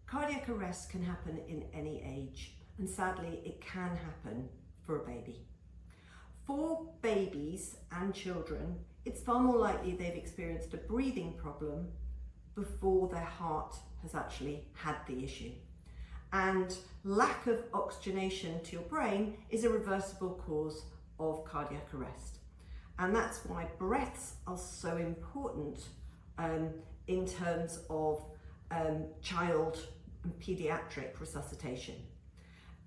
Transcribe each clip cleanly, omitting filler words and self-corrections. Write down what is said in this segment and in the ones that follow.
Cardiac arrest can happen in any age, and sadly it can happen for a baby. For babies and children, it's far more likely they've experienced a breathing problem before their heart has actually had the issue. And lack of oxygenation to your brain is a reversible cause of cardiac arrest. And that's why breaths are so important in terms of child and pediatric resuscitation.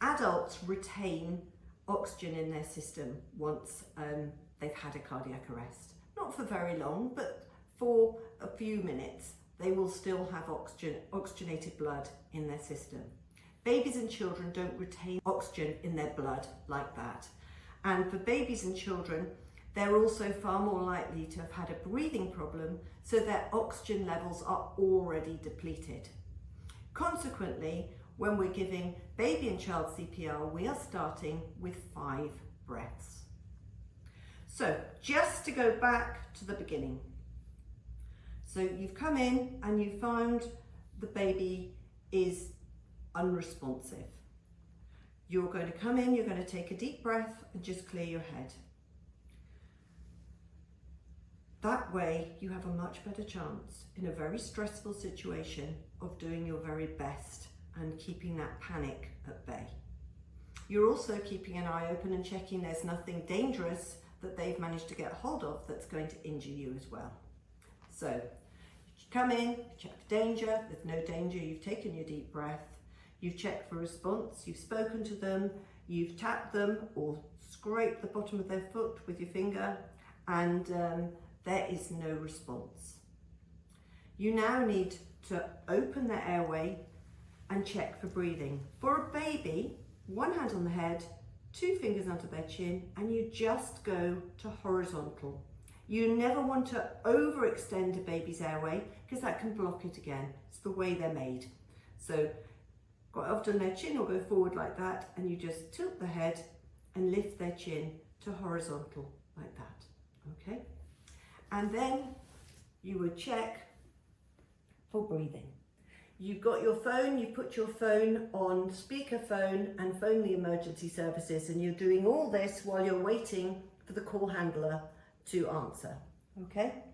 Adults retain oxygen in their system once they've had a cardiac arrest. Not for very long, but for a few minutes, they will still have oxygenated blood in their system. Babies and children don't retain oxygen in their blood like that. And for babies and children, they're also far more likely to have had a breathing problem, so their oxygen levels are already depleted. Consequently, when we're giving baby and child CPR, we are starting with 5 breaths. So just to go back to the beginning. So you've come in and you found the baby is unresponsive. You're going to come in, you're going to take a deep breath and just clear your head. That way you have a much better chance in a very stressful situation of doing your very best and keeping that panic at bay. You're also keeping an eye open and checking there's nothing dangerous that they've managed to get hold of that's going to injure you as well. So you come in, check for danger, there's no danger, you've taken your deep breath, you've checked for response, you've spoken to them, you've tapped them or scraped the bottom of their foot with your finger, and there is no response. You now need to open the airway and check for breathing. For a baby, 1 hand on the head, 2 fingers under their chin, and you just go to horizontal. You never want to overextend a baby's airway because that can block it again. It's the way they're made. So quite often their chin will go forward like that, and you just tilt the head and lift their chin to horizontal like that, okay? And then you would check for breathing. You've got your phone, you put your phone on speakerphone and phone the emergency services, and you're doing all this while you're waiting for the call handler to answer, okay?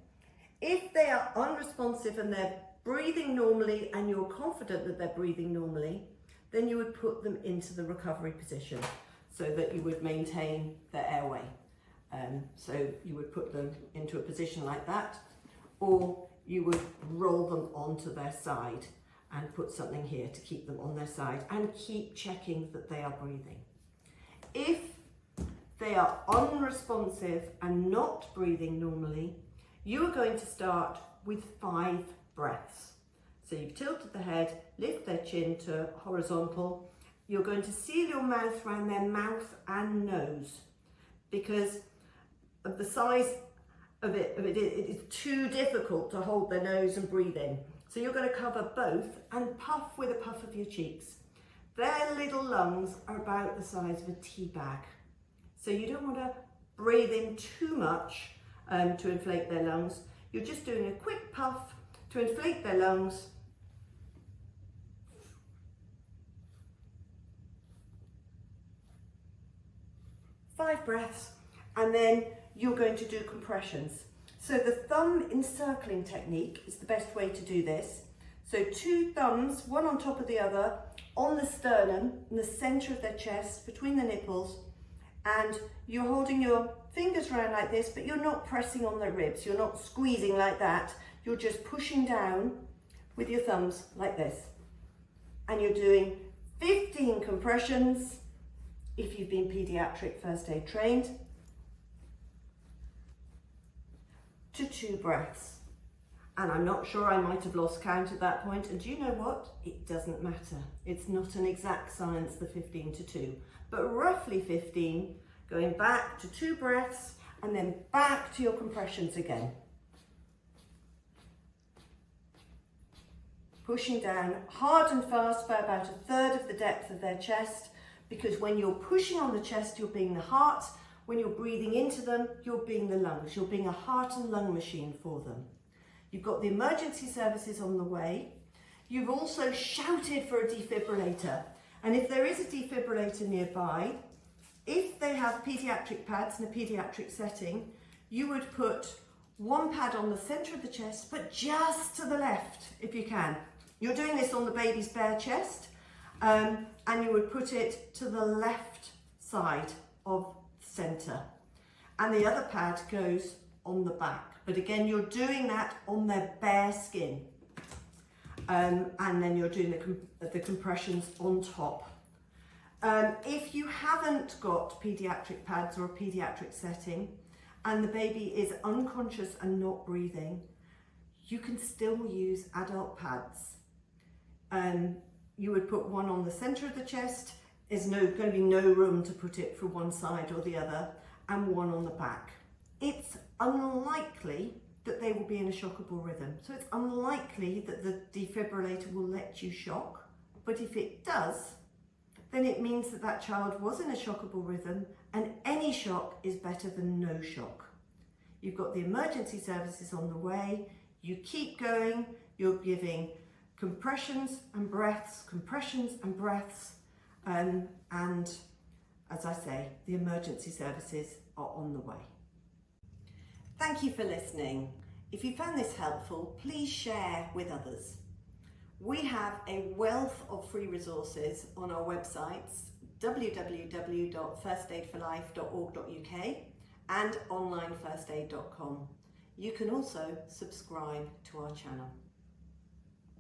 If they are unresponsive and they're breathing normally and you're confident that they're breathing normally, then you would put them into the recovery position so that you would maintain their airway. So you would put them into a position like that, or you would roll them onto their side and put something here to keep them on their side and keep checking that they are breathing. If they are unresponsive and not breathing normally, you are going to start with 5 breaths. So you've tilted the head, lift their chin to horizontal. You're going to seal your mouth around their mouth and nose because of the size of it is too difficult to hold their nose and breathe in. So you're going to cover both and puff with a puff of your cheeks. Their little lungs are about the size of a tea bag. So you don't want to breathe in too much to inflate their lungs. You're just doing a quick puff to inflate their lungs. Five breaths, and then you're going to do compressions. So the thumb encircling technique is the best way to do this. So 2 thumbs, one on top of the other, on the sternum, in the center of their chest, between the nipples, and you're holding your fingers around like this, but you're not pressing on their ribs, you're not squeezing like that, you're just pushing down with your thumbs like this. And you're doing 15 compressions if you've been pediatric first aid trained, to 2 breaths. And I'm not sure, I might have lost count at that point. And do you know what? It doesn't matter. It's not an exact science, the 15 to 2, but roughly 15, going back to 2 breaths and then back to your compressions again. Pushing down hard and fast by about 1/3 of the depth of their chest, because when you're pushing on the chest, you're being the heart. When you're breathing into them, you're being the lungs. You're being a heart and lung machine for them. You've got the emergency services on the way. You've also shouted for a defibrillator. And if there is a defibrillator nearby, if they have paediatric pads in a paediatric setting, you would put one pad on the centre of the chest, but just to the left, if you can. You're doing this on the baby's bare chest, and you would put it to the left side of the centre. And the other pad goes on the back. But again, you're doing that on their bare skin. And then you're doing the compressions on top. If you haven't got paediatric pads or a paediatric setting, and the baby is unconscious and not breathing, you can still use adult pads. You would put one on the centre of the chest. There's going to be no room to put it for one side or the other, and one on the back. It's unlikely that they will be in a shockable rhythm. So it's unlikely that the defibrillator will let you shock. But if it does, then it means that that child was in a shockable rhythm, and any shock is better than no shock. You've got the emergency services on the way. You keep going. You're giving compressions and breaths, and as I say, the emergency services are on the way. Thank you for listening. If you found this helpful, please share with others. We have a wealth of free resources on our websites, www.firstaidforlife.org.uk and onlinefirstaid.com. You can also subscribe to our channel.